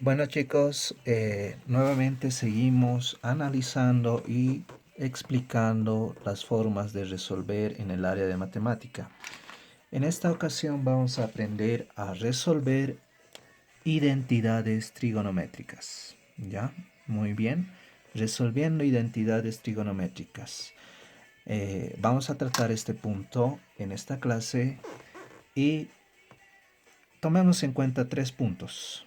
Bueno chicos, nuevamente seguimos analizando y explicando las formas de resolver en el área de matemática. En esta ocasión vamos a aprender a resolver identidades trigonométricas. ¿Ya? Muy bien. Resolviendo identidades trigonométricas. Vamos a tratar este punto en esta clase y tomemos en cuenta tres puntos.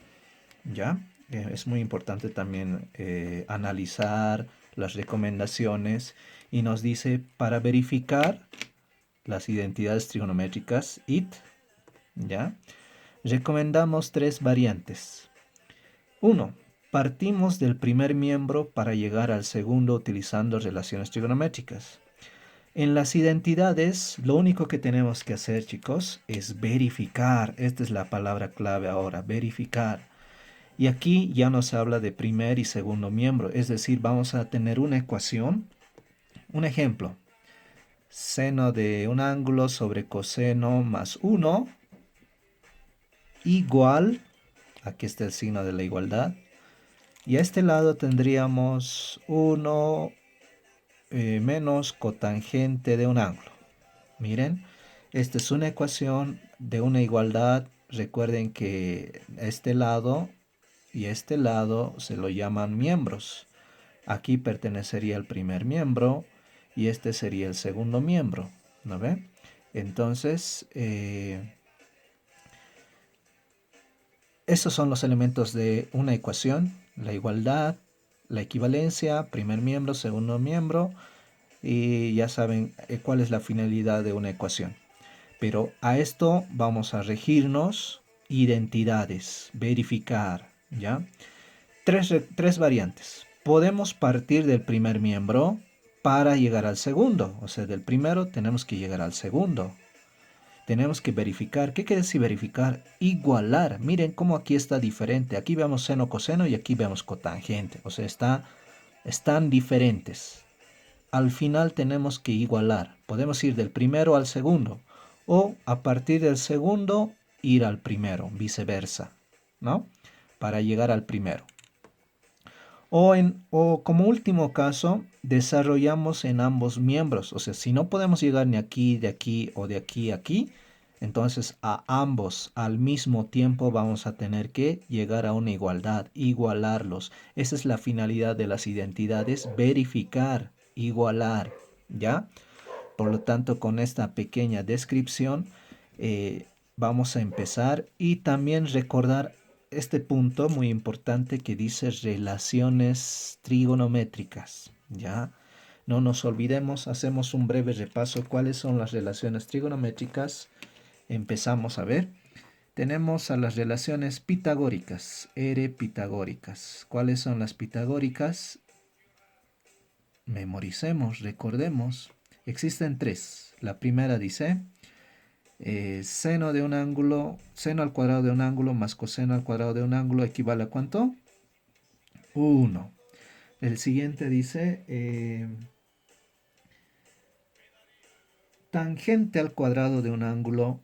¿Ya? Es muy importante también analizar las recomendaciones y nos dice para verificar las identidades trigonométricas ¿ya? Recomendamos tres variantes. Uno, partimos del primer miembro para llegar al segundo utilizando relaciones trigonométricas. En las identidades, lo único que tenemos que hacer, chicos, es verificar. Esta es la palabra clave ahora, verificar. Y aquí ya nos habla de primer y segundo miembro, es decir, vamos a tener una ecuación, un ejemplo, seno de un ángulo sobre coseno más 1 igual, aquí está el signo de la igualdad, y a este lado tendríamos 1 menos cotangente de un ángulo. Miren, esta es una ecuación de una igualdad. Recuerden que este lado y este lado se lo llaman miembros. Aquí pertenecería el primer miembro y este sería el segundo miembro, ¿no ve? Entonces, esos son los elementos de una ecuación: la igualdad, la equivalencia, primer miembro, segundo miembro, y ya saben cuál es la finalidad de una ecuación. Pero a esto vamos a regirnos identidades, verificar, ¿ya? Tres variantes. Podemos partir del primer miembro para llegar al segundo. O sea, del primero tenemos que llegar al segundo. Tenemos que verificar. ¿Qué quiere decir verificar? Igualar. Miren cómo aquí está diferente. Aquí vemos seno, coseno y aquí vemos cotangente. O sea, están diferentes. Al final tenemos que igualar. Podemos ir del primero al segundo. O a partir del segundo ir al primero. Viceversa. ¿No? Para llegar al primero. O como último caso, desarrollamos en ambos miembros. O sea, si no podemos llegar ni aquí, de aquí o de aquí a aquí, entonces a ambos al mismo tiempo vamos a tener que llegar a una igualdad, igualarlos. Esa es la finalidad de las identidades, verificar, igualar, ¿ya? Por lo tanto, con esta pequeña descripción, vamos a empezar y también recordar este punto muy importante que dice relaciones trigonométricas. Ya, no nos olvidemos, hacemos un breve repaso. ¿Cuáles son las relaciones trigonométricas? Empezamos a ver. Tenemos a las relaciones pitagóricas, R pitagóricas. ¿Cuáles son las pitagóricas? Memoricemos, recordemos. Existen tres. La primera dice seno de un ángulo, seno al cuadrado de un ángulo más coseno al cuadrado de un ángulo equivale a ¿cuánto? 1. El siguiente dice tangente al cuadrado de un ángulo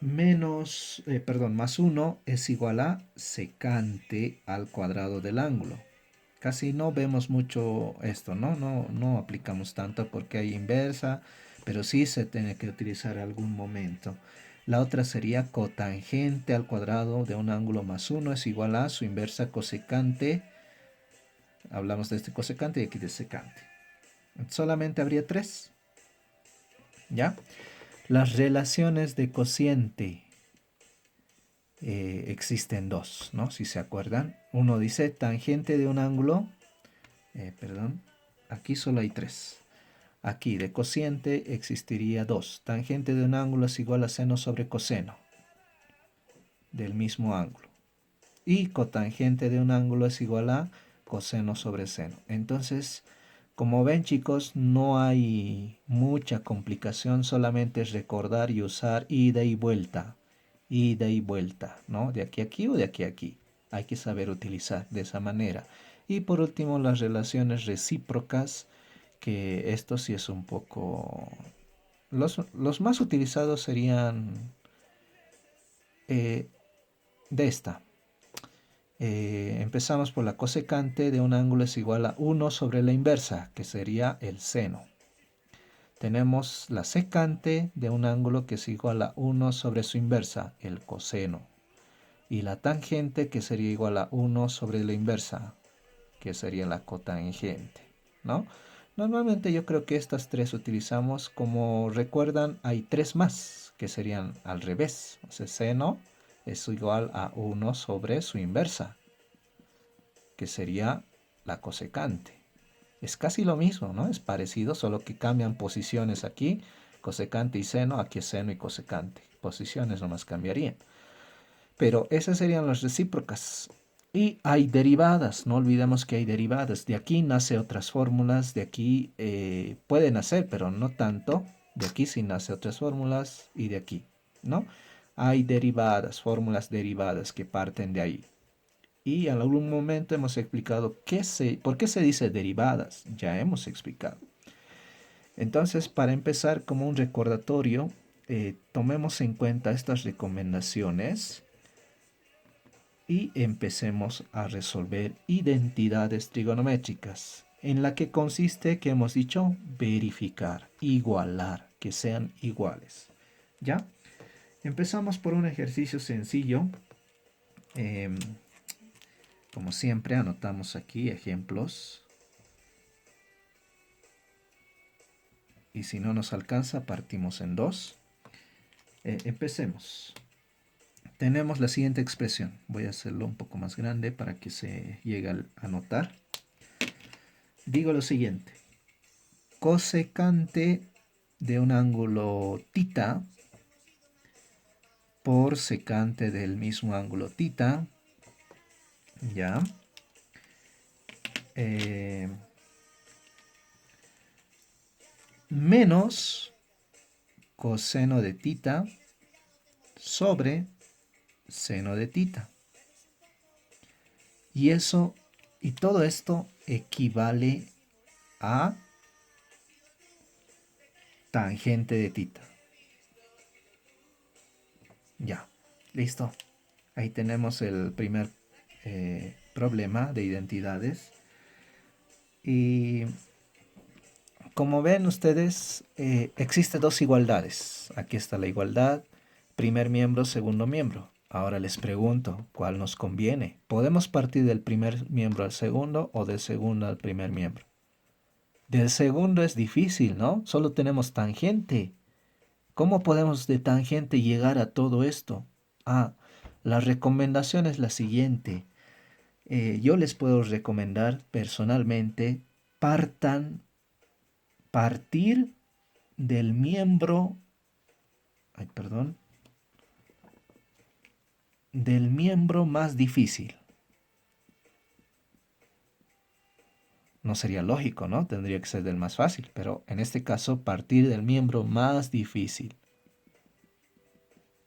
más 1 es igual a secante al cuadrado del ángulo. Casi no vemos mucho esto, ¿no? No aplicamos tanto porque hay inversa, pero sí se tiene que utilizar algún momento. La otra sería cotangente al cuadrado de un ángulo más 1 es igual a su inversa cosecante. Hablamos de este cosecante y aquí de secante. Solamente habría tres, ¿ya? Las relaciones de cociente. Existen dos, ¿no? Si se acuerdan. Uno dice tangente de un ángulo, perdón, aquí solo hay tres. Aquí de cociente existiría dos. Tangente de un ángulo es igual a seno sobre coseno del mismo ángulo. Y cotangente de un ángulo es igual a coseno sobre seno. Entonces, como ven chicos, no hay mucha complicación, solamente es recordar y usar ida y vuelta. Ida y vuelta, ¿no? De aquí a aquí o de aquí a aquí. Hay que saber utilizar de esa manera. Y por último, las relaciones recíprocas, que esto sí es un poco... Los más utilizados serían de esta. Empezamos por la cosecante de un ángulo es igual a 1 sobre la inversa, que sería el seno. Tenemos la secante de un ángulo que es igual a 1 sobre su inversa, el coseno. Y la tangente que sería igual a 1 sobre la inversa, que sería la cotangente, ¿no? Normalmente yo creo que estas tres utilizamos, como recuerdan, hay tres más que serían al revés. O sea, seno es igual a 1 sobre su inversa, que sería la cosecante. Es casi lo mismo, ¿no? Es parecido, solo que cambian posiciones aquí, cosecante y seno, aquí es seno y cosecante. Posiciones nomás cambiarían. Pero esas serían las recíprocas. Y hay derivadas, no olvidemos que hay derivadas. De aquí nace otras fórmulas, de aquí pueden nacer, pero no tanto. De aquí sí nace otras fórmulas y de aquí, ¿no? Hay derivadas, fórmulas derivadas que parten de ahí. Y en algún momento hemos explicado por qué se dice derivadas. Ya hemos explicado. Entonces, para empezar, como un recordatorio, tomemos en cuenta estas recomendaciones y empecemos a resolver identidades trigonométricas, en la que consiste, que hemos dicho, verificar, igualar, que sean iguales. ¿Ya? Empezamos por un ejercicio sencillo. Em, Como siempre, anotamos aquí ejemplos. Y si no nos alcanza, partimos en dos. Empecemos. Tenemos la siguiente expresión. Voy a hacerlo un poco más grande para que se llegue a notar. Digo lo siguiente. Cosecante de un ángulo θ por secante del mismo ángulo θ. Ya. Menos coseno de θ sobre seno de θ. Y todo esto equivale a tangente de θ. Ya, listo. Ahí tenemos el primer problema de identidades. Y como ven ustedes, existen dos igualdades. Aquí está la igualdad, primer miembro, segundo miembro. Ahora les pregunto, ¿cuál nos conviene? ¿Podemos partir del primer miembro al segundo o del segundo al primer miembro? Del segundo es difícil, ¿no? Solo tenemos tangente. ¿Cómo podemos de tangente llegar a todo esto? La recomendación es la siguiente. Yo les puedo recomendar personalmente partir del miembro, del miembro más difícil. No sería lógico, ¿no? Tendría que ser del más fácil, pero en este caso partir del miembro más difícil.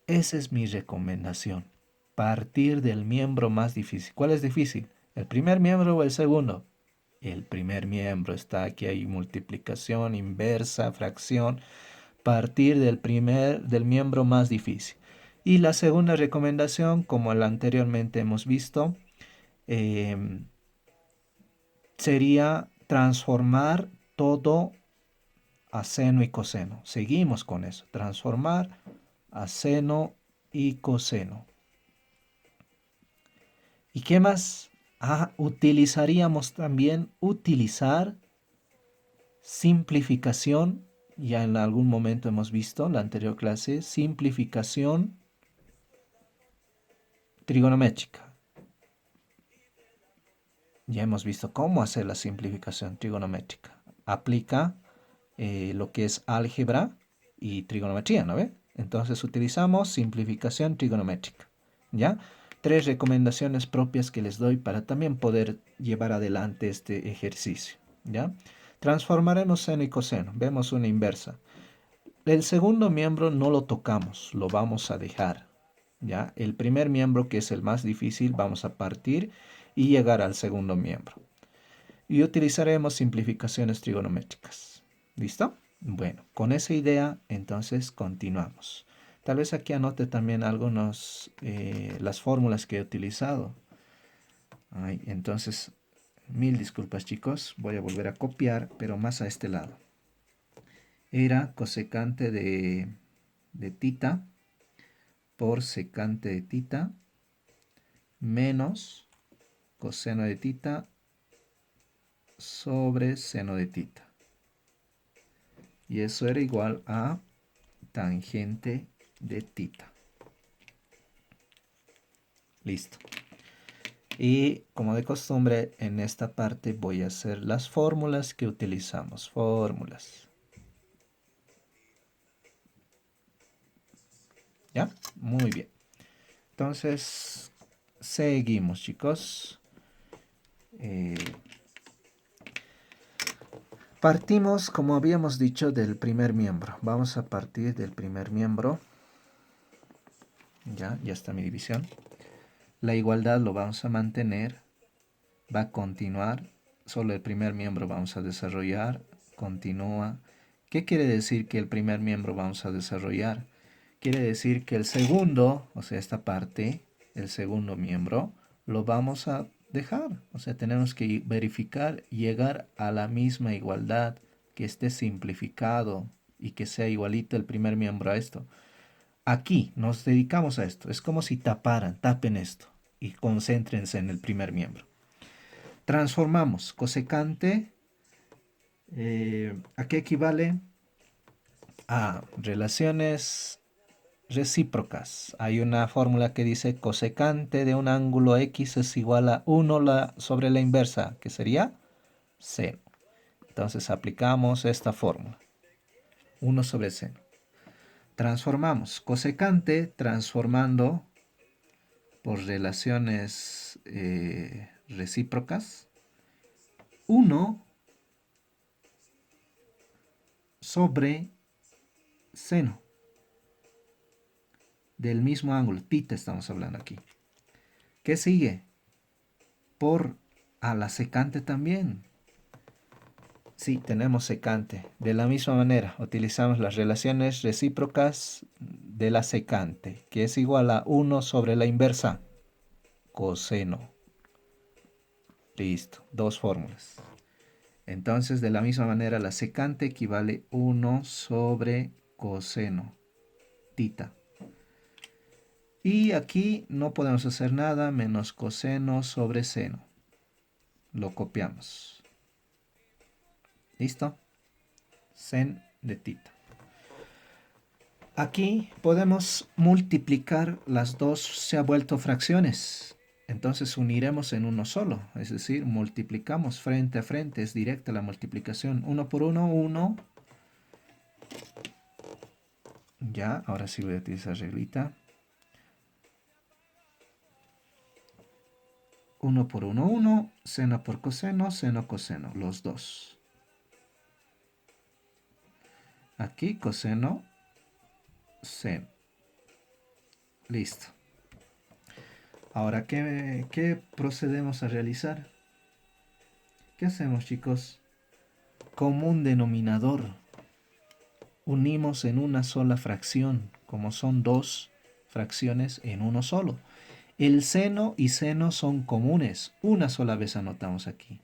Esa es mi recomendación. Partir del miembro más difícil. ¿Cuál es difícil? ¿El primer miembro o el segundo? El primer miembro. Está aquí, hay multiplicación, inversa, fracción. Partir del miembro más difícil. Y la segunda recomendación, como la anteriormente hemos visto, sería transformar todo a seno y coseno. Seguimos con eso. Transformar a seno y coseno. ¿Y qué más? Utilizaríamos también utilizar simplificación. Ya en algún momento hemos visto en la anterior clase, simplificación trigonométrica. Ya hemos visto cómo hacer la simplificación trigonométrica. Aplica lo que es álgebra y trigonometría, ¿no ve? Entonces utilizamos simplificación trigonométrica. ¿Ya? Tres recomendaciones propias que les doy para también poder llevar adelante este ejercicio. ¿Ya? Transformaremos seno y coseno. Vemos una inversa. El segundo miembro no lo tocamos, lo vamos a dejar. ¿Ya? El primer miembro, que es el más difícil, vamos a partir y llegar al segundo miembro. Y utilizaremos simplificaciones trigonométricas. ¿Listo? Bueno, con esa idea, entonces continuamos. Tal vez aquí anote también las fórmulas que he utilizado. Ay, entonces, mil disculpas chicos, voy a volver a copiar, pero más a este lado. Era cosecante de tita por secante de tita menos coseno de tita sobre seno de tita. Y eso era igual a tangente de tita. Listo. Y como de costumbre, en esta parte voy a hacer las fórmulas que utilizamos. Fórmulas. ¿Ya? Muy bien. Entonces, seguimos, chicos. Partimos, como habíamos dicho, del primer miembro. Vamos a partir del primer miembro. Ya está mi división. La igualdad lo vamos a mantener. Va a continuar. Solo el primer miembro vamos a desarrollar. Continúa. ¿Qué quiere decir que el primer miembro vamos a desarrollar? Quiere decir que el segundo, o sea, esta parte, el segundo miembro, lo vamos a dejar. O sea, tenemos que verificar, llegar a la misma igualdad, que esté simplificado y que sea igualito el primer miembro a esto. Aquí nos dedicamos a esto. Es como si tapen esto y concéntrense en el primer miembro. Transformamos cosecante. ¿A qué equivale? A relaciones recíprocas. Hay una fórmula que dice cosecante de un ángulo X es igual a 1 sobre la inversa, que sería seno. Entonces aplicamos esta fórmula. 1 sobre seno. Transformamos cosecante transformando por relaciones recíprocas. 1 sobre seno. Del mismo ángulo, tita estamos hablando aquí. ¿Qué sigue? Por a la secante también. Sí, tenemos secante. De la misma manera, utilizamos las relaciones recíprocas de la secante, que es igual a 1 sobre la inversa, coseno. Listo, dos fórmulas. Entonces, de la misma manera, la secante equivale 1 sobre coseno, tita. Y aquí no podemos hacer nada menos coseno sobre seno. Lo copiamos. ¿Listo? Sen de tita. Aquí podemos multiplicar las dos, se ha vuelto fracciones. Entonces uniremos en uno solo, es decir, multiplicamos frente a frente, es directa la multiplicación. 1 por 1, 1. Ya, ahora sí voy a utilizar reglita. 1 por 1, 1, seno por coseno, seno, coseno, los dos. Aquí coseno, seno. Listo. Ahora, ¿qué procedemos a realizar? ¿Qué hacemos, chicos? Común denominador. Unimos en una sola fracción, como son dos fracciones en uno solo. El seno y seno son comunes, una sola vez anotamos aquí.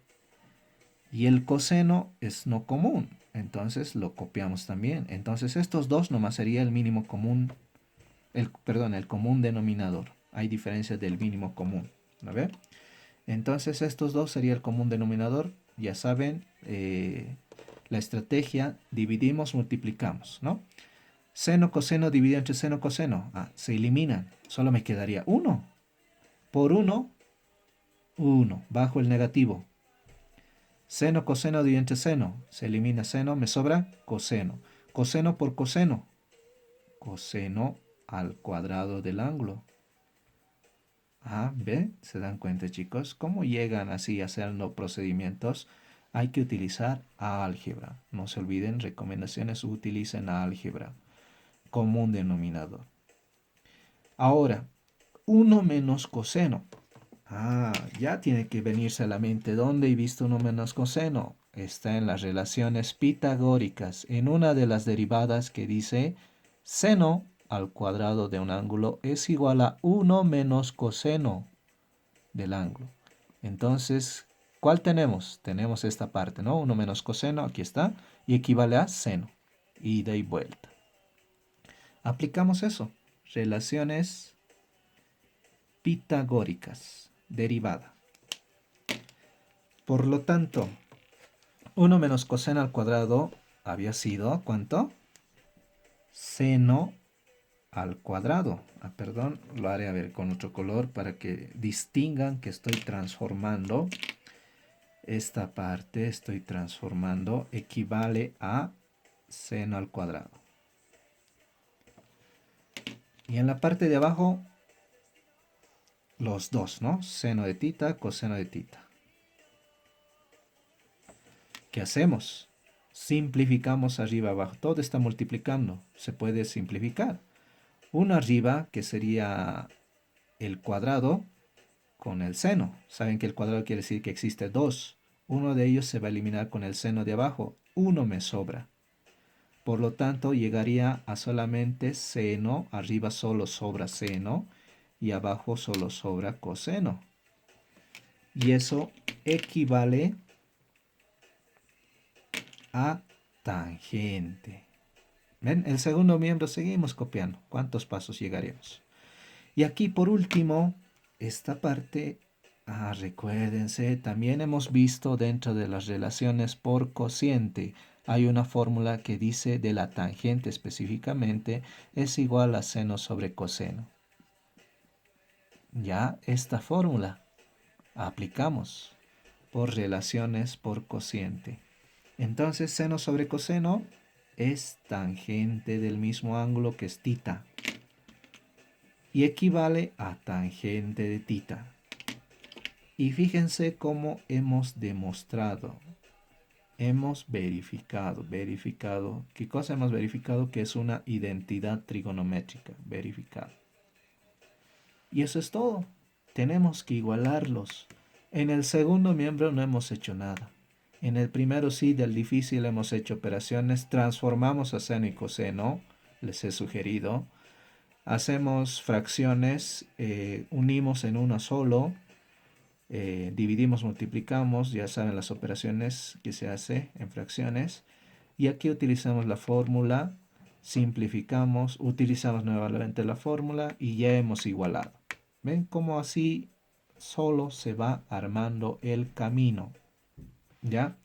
Y el coseno es no común, entonces lo copiamos también. Entonces estos dos nomás sería el mínimo común, el común denominador. Hay diferencias del mínimo común. A ver. Entonces estos dos sería el común denominador. Ya saben, la estrategia, dividimos, multiplicamos, ¿no? Seno, coseno dividido entre seno, coseno. Se eliminan. Solo me quedaría 1. Por 1, 1. Bajo el negativo. Seno, coseno dividido entre seno. Se elimina seno, me sobra coseno. Coseno por coseno. Coseno al cuadrado del ángulo. ¿Ve? ¿Se dan cuenta, chicos? ¿Cómo llegan así a hacer los procedimientos? Hay que utilizar álgebra. No se olviden, recomendaciones, utilicen álgebra. Común denominador. Ahora, 1 menos coseno. Ya tiene que venirse a la mente. ¿Dónde he visto 1 menos coseno? Está en las relaciones pitagóricas, en una de las derivadas que dice seno al cuadrado de un ángulo es igual a 1 menos coseno del ángulo. Entonces, ¿cuál tenemos? Tenemos esta parte, ¿no? 1 menos coseno, aquí está, y equivale a seno. Ida y vuelta. Aplicamos eso. Relaciones pitagóricas. Derivada. Por lo tanto, 1 menos coseno al cuadrado había sido, ¿cuánto? Seno al cuadrado. Perdón, lo haré a ver con otro color para que distingan que estoy transformando. Esta parte estoy transformando, equivale a seno al cuadrado. Y en la parte de abajo, los dos, ¿no? Seno de tita, coseno de tita. ¿Qué hacemos? Simplificamos arriba abajo. Todo está multiplicando. Se puede simplificar. Uno arriba, que sería el cuadrado, con el seno. Saben que el cuadrado quiere decir que existe dos. Uno de ellos se va a eliminar con el seno de abajo. Uno me sobra. Por lo tanto, llegaría a solamente seno. Arriba solo sobra seno y abajo solo sobra coseno. Y eso equivale a tangente. ¿Ven? El segundo miembro seguimos copiando. ¿Cuántos pasos llegaremos? Y aquí por último, esta parte, recuérdense, también hemos visto dentro de las relaciones por cociente, hay una fórmula que dice de la tangente específicamente es igual a seno sobre coseno. Ya esta fórmula aplicamos por relaciones por cociente. Entonces seno sobre coseno es tangente del mismo ángulo que es tita. Y equivale a tangente de tita. Y fíjense cómo hemos demostrado. Hemos verificado. ¿Qué cosa hemos verificado? Que es una identidad trigonométrica. Verificado. Y eso es todo. Tenemos que igualarlos. En el segundo miembro no hemos hecho nada. En el primero sí, del difícil hemos hecho operaciones. Transformamos a seno y coseno. Les he sugerido. Hacemos fracciones, unimos en uno solo, dividimos, multiplicamos, ya saben las operaciones que se hace en fracciones. Y aquí utilizamos la fórmula, simplificamos, utilizamos nuevamente la fórmula y ya hemos igualado. ¿Ven cómo así solo se va armando el camino? ¿Ya?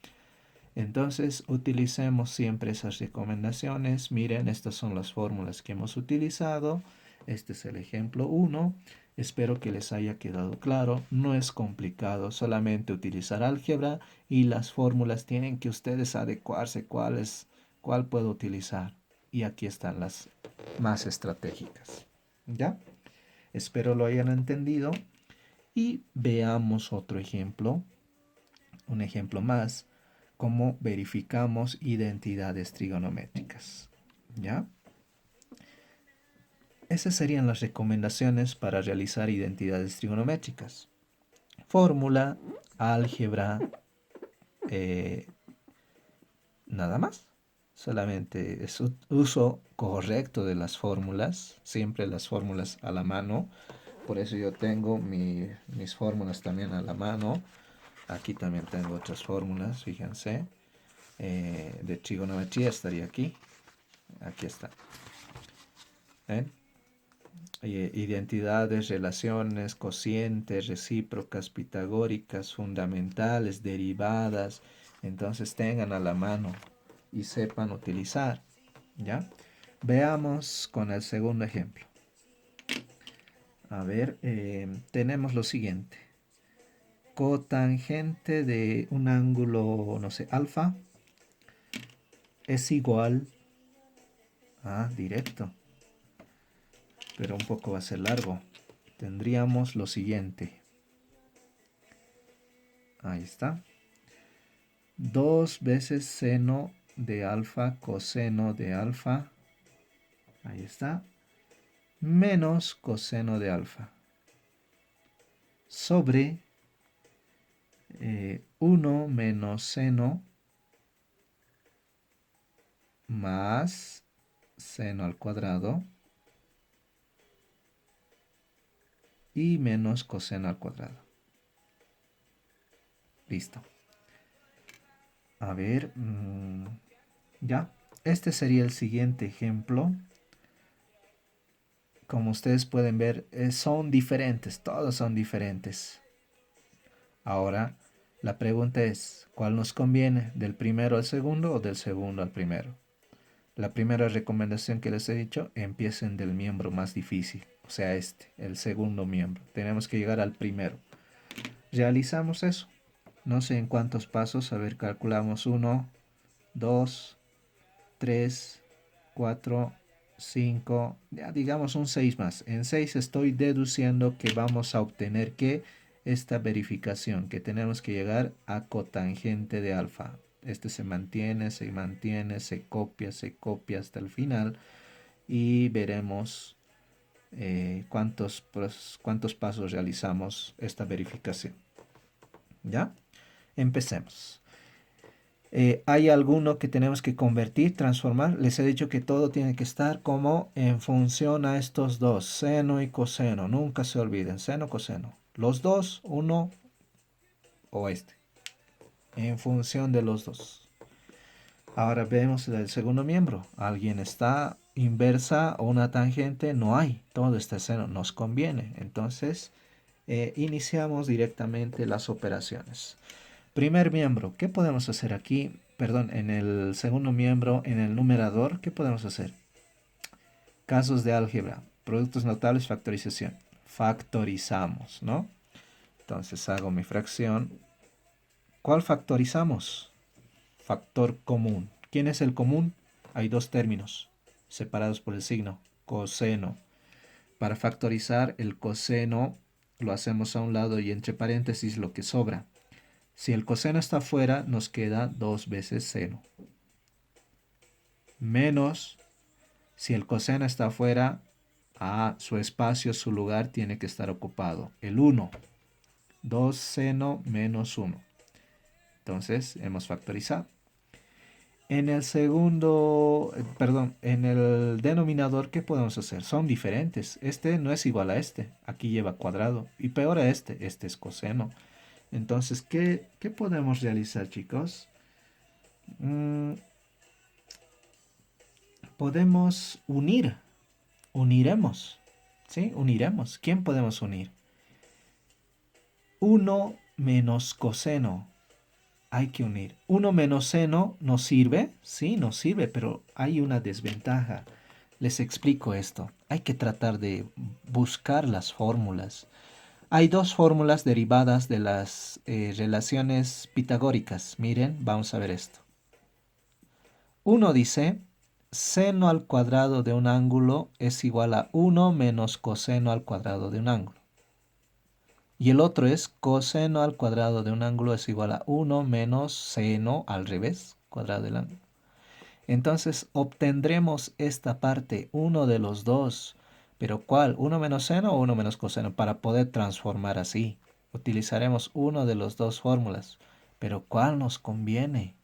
Entonces utilicemos siempre esas recomendaciones. Miren, estas son las fórmulas que hemos utilizado. Este es el ejemplo 1. Espero que les haya quedado claro. No es complicado, solamente utilizar álgebra y las fórmulas tienen que ustedes adecuarse cuál puedo utilizar. Y aquí están las más estratégicas. ¿Ya? Espero lo hayan entendido. Y veamos otro ejemplo. Un ejemplo más. Cómo verificamos identidades trigonométricas. ¿Ya? Esas serían las recomendaciones para realizar identidades trigonométricas. Fórmula, álgebra, nada más. Solamente es uso correcto de las fórmulas, siempre las fórmulas a la mano. Por eso yo tengo mis fórmulas también a la mano. Aquí también tengo otras fórmulas, fíjense. De trigonometría estaría aquí. Aquí está. ¿Ven? Identidades, relaciones, cocientes, recíprocas, pitagóricas, fundamentales, derivadas. Entonces tengan a la mano y sepan utilizar. ¿Ya? Veamos con el segundo ejemplo. A ver, tenemos lo siguiente. Cotangente de un ángulo, no sé, alfa es igual a directo, pero un poco va a ser largo. Tendríamos lo siguiente. Ahí está. 2 veces seno de alfa coseno de alfa. Ahí está. Menos coseno de alfa. Sobre 1 menos seno más seno al cuadrado y menos coseno al cuadrado. Listo. A ver, ya. Este sería el siguiente ejemplo. Como ustedes pueden ver, son diferentes, todos son diferentes. Ahora, la pregunta es, ¿cuál nos conviene? ¿Del primero al segundo o del segundo al primero? La primera recomendación que les he dicho, empiecen del miembro más difícil, o sea, el segundo miembro. Tenemos que llegar al primero. Realizamos eso. No sé en cuántos pasos, a ver, calculamos 1, 2, 3, 4, 5, ya digamos un 6 más. En 6 estoy deduciendo que vamos a obtener que esta verificación, que tenemos que llegar a cotangente de alfa. Este se mantiene, se copia hasta el final y veremos cuántos pasos realizamos esta verificación. ¿Ya? Empecemos. ¿Hay alguno que tenemos que convertir, transformar? Les he dicho que todo tiene que estar como en función a estos dos, seno y coseno. Nunca se olviden, seno, coseno. Los dos, uno o este. En función de los dos. Ahora vemos el segundo miembro. ¿Alguien está inversa o una tangente? No hay. Todo está seno. Nos conviene. Entonces, iniciamos directamente las operaciones. Primer miembro, ¿qué podemos hacer aquí? Perdón, en el segundo miembro, en el numerador, ¿qué podemos hacer? Casos de álgebra, productos notables, factorización. Factorizamos, ¿no? Entonces hago mi fracción. ¿Cuál factorizamos? Factor común. ¿Quién es el común? Hay dos términos separados por el signo, coseno. Para factorizar el coseno lo hacemos a un lado y entre paréntesis lo que sobra. Si el coseno está afuera, nos queda 2 veces seno. Menos, si el coseno está afuera, su espacio, su lugar tiene que estar ocupado. El 1. 2 seno menos 1. Entonces, hemos factorizado. En el segundo, perdón, en el denominador, ¿qué podemos hacer? Son diferentes. Este no es igual a este. Aquí lleva cuadrado. Y peor a este es coseno. Entonces, ¿qué podemos realizar, chicos? Podemos uniremos, ¿sí? Uniremos. ¿Quién podemos unir? 1 menos coseno. Hay que unir. 1 menos seno nos sirve, sí, nos sirve, pero hay una desventaja. Les explico esto. Hay que tratar de buscar las fórmulas. Hay dos fórmulas derivadas de las relaciones pitagóricas. Miren, vamos a ver esto. Uno dice, seno al cuadrado de un ángulo es igual a 1 menos coseno al cuadrado de un ángulo. Y el otro es coseno al cuadrado de un ángulo es igual a 1 menos seno al revés, cuadrado del ángulo. Entonces obtendremos esta parte, uno de los dos. ¿Pero cuál? ¿1 menos seno o 1 menos coseno? Para poder transformar así. Utilizaremos uno de las dos fórmulas. ¿Pero cuál nos conviene?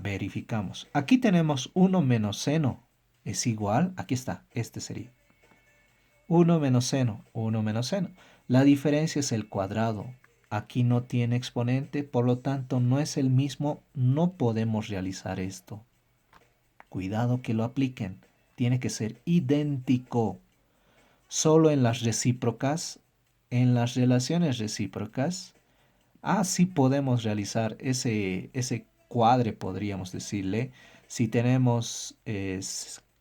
Verificamos. Aquí tenemos 1 menos seno. Es igual, aquí está, este sería. 1 menos seno, 1 menos seno. La diferencia es el cuadrado. Aquí no tiene exponente, por lo tanto no es el mismo, no podemos realizar esto. Cuidado que lo apliquen. Tiene que ser idéntico. Solo en las recíprocas, en las relaciones recíprocas, sí podemos realizar ese cuadre, podríamos decirle. Si tenemos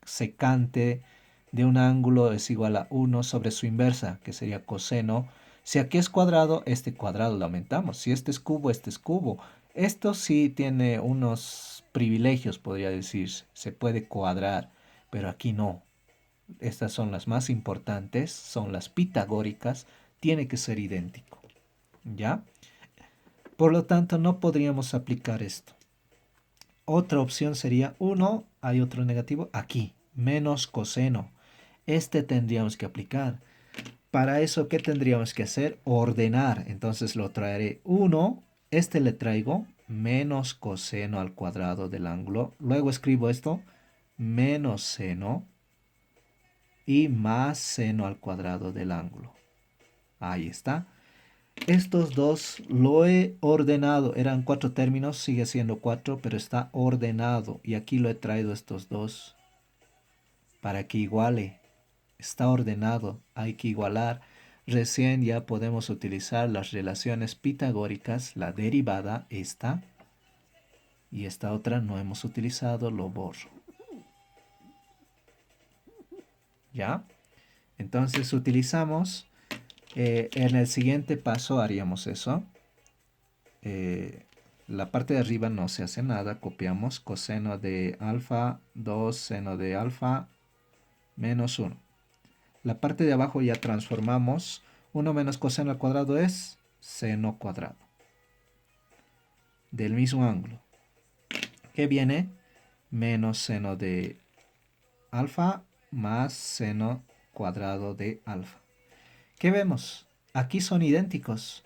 secante de un ángulo es igual a 1 sobre su inversa, que sería coseno. Si aquí es cuadrado, este cuadrado lo aumentamos. Si este es cubo, este es cubo. Esto sí tiene unos privilegios, podría decirse. Se puede cuadrar, pero aquí no. Estas son las más importantes, son las pitagóricas. Tiene que ser idéntico. ¿Ya? Por lo tanto, no podríamos aplicar esto. Otra opción sería 1, hay otro negativo aquí, menos coseno. Este tendríamos que aplicar. Para eso, ¿qué tendríamos que hacer? Ordenar. Entonces lo traeré 1, este le traigo menos coseno al cuadrado del ángulo. Luego escribo esto, menos seno y más seno al cuadrado del ángulo. Ahí está. Estos dos lo he ordenado. Eran 4 términos, sigue siendo 4, pero está ordenado. Y aquí lo he traído estos dos para que iguale. Está ordenado, hay que igualar. Recién ya podemos utilizar las relaciones pitagóricas, la derivada, esta, y esta otra no hemos utilizado, lo borro. ¿Ya? Entonces utilizamos, en el siguiente paso haríamos eso. La parte de arriba no se hace nada, copiamos coseno de alfa, 2 seno de alfa, menos 1. La parte de abajo ya transformamos. 1 menos coseno al cuadrado es seno cuadrado. Del mismo ángulo. ¿Qué viene? Menos seno de alfa más seno cuadrado de alfa. ¿Qué vemos? Aquí son idénticos.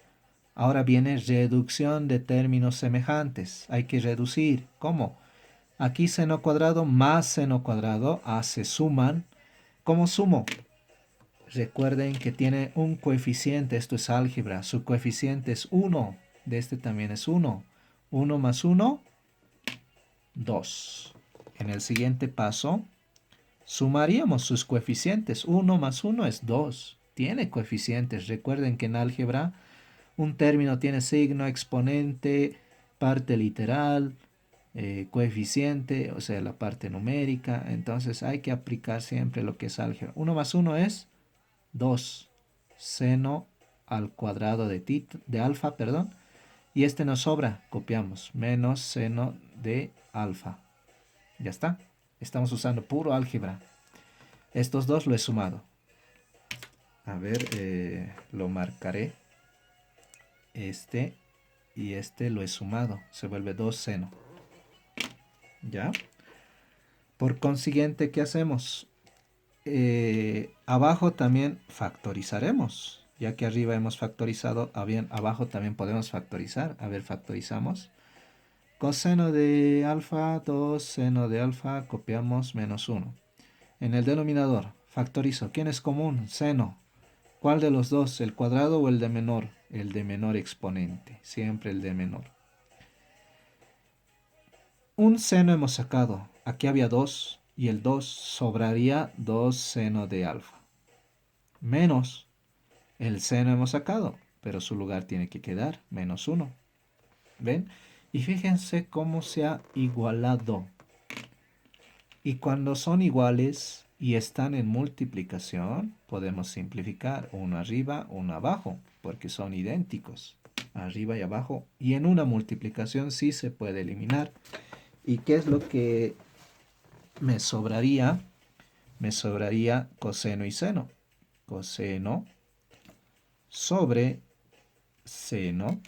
Ahora viene reducción de términos semejantes. Hay que reducir. ¿Cómo? Aquí seno cuadrado más seno cuadrado. Se suman. ¿Cómo sumo? Recuerden que tiene un coeficiente, esto es álgebra, su coeficiente es 1, de este también es 1. 1 más 1, 2. En el siguiente paso, sumaríamos sus coeficientes. 1 más 1 es 2. Tiene coeficientes. Recuerden que en álgebra un término tiene signo, exponente, parte literal, coeficiente, o sea, la parte numérica. Entonces hay que aplicar siempre lo que es álgebra. 1 más 1 es 2 seno al cuadrado de alfa, perdón, y este nos sobra, copiamos, menos seno de alfa. Ya está, estamos usando puro álgebra. Estos dos lo he sumado. A ver, lo marcaré. Este y este lo he sumado, se vuelve 2 seno. ¿Ya? Por consiguiente, ¿qué hacemos? Abajo también factorizaremos. Ya que arriba hemos factorizado, abajo también podemos factorizar. A ver, factorizamos. Coseno de alfa, 2 seno de alfa, copiamos menos 1. En el denominador, factorizo. ¿Quién es común? Seno. ¿Cuál de los dos? ¿El cuadrado o el de menor? El de menor exponente. Siempre el de menor. Un seno hemos sacado. Aquí había 2 y el 2 sobraría 2 seno de alfa. Menos el seno hemos sacado, pero su lugar tiene que quedar menos 1. ¿Ven? Y fíjense cómo se ha igualado. Y cuando son iguales y están en multiplicación, podemos simplificar uno arriba, uno abajo, porque son idénticos, arriba y abajo. Y en una multiplicación sí se puede eliminar. ¿Y qué es lo que me sobraría? Me sobraría coseno y seno. Coseno sobre seno.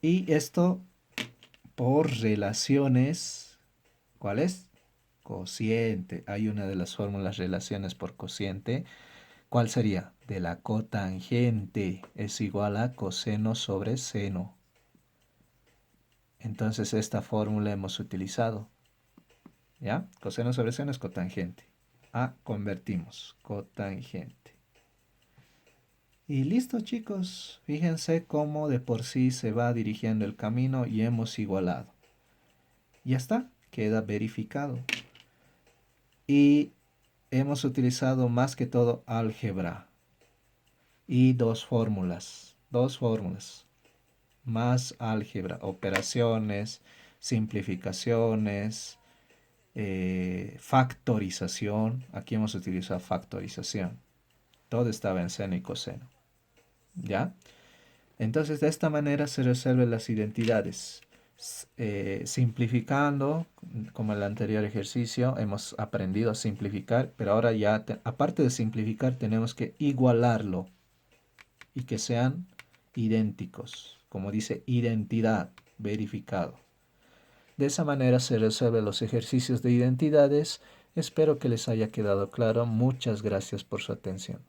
Y esto por relaciones, ¿cuál es? Cociente. Hay una de las fórmulas relaciones por cociente. ¿Cuál sería? De la cotangente es igual a coseno sobre seno. Entonces esta fórmula hemos utilizado. ¿Ya? Coseno sobre seno es cotangente. Convertimos. Cotangente. Y listo, chicos. Fíjense cómo de por sí se va dirigiendo el camino y hemos igualado. Ya está, queda verificado. Y hemos utilizado más que todo álgebra. Y dos fórmulas. Más álgebra, operaciones, simplificaciones, factorización. Aquí hemos utilizado factorización. Todo estaba en seno y coseno. ¿Ya? Entonces, de esta manera se resuelven las identidades. Simplificando, como en el anterior ejercicio, hemos aprendido a simplificar, pero ahora ya, aparte de simplificar, tenemos que igualarlo y que sean idénticos, como dice identidad, verificado. De esa manera se resuelven los ejercicios de identidades. Espero que les haya quedado claro. Muchas gracias por su atención.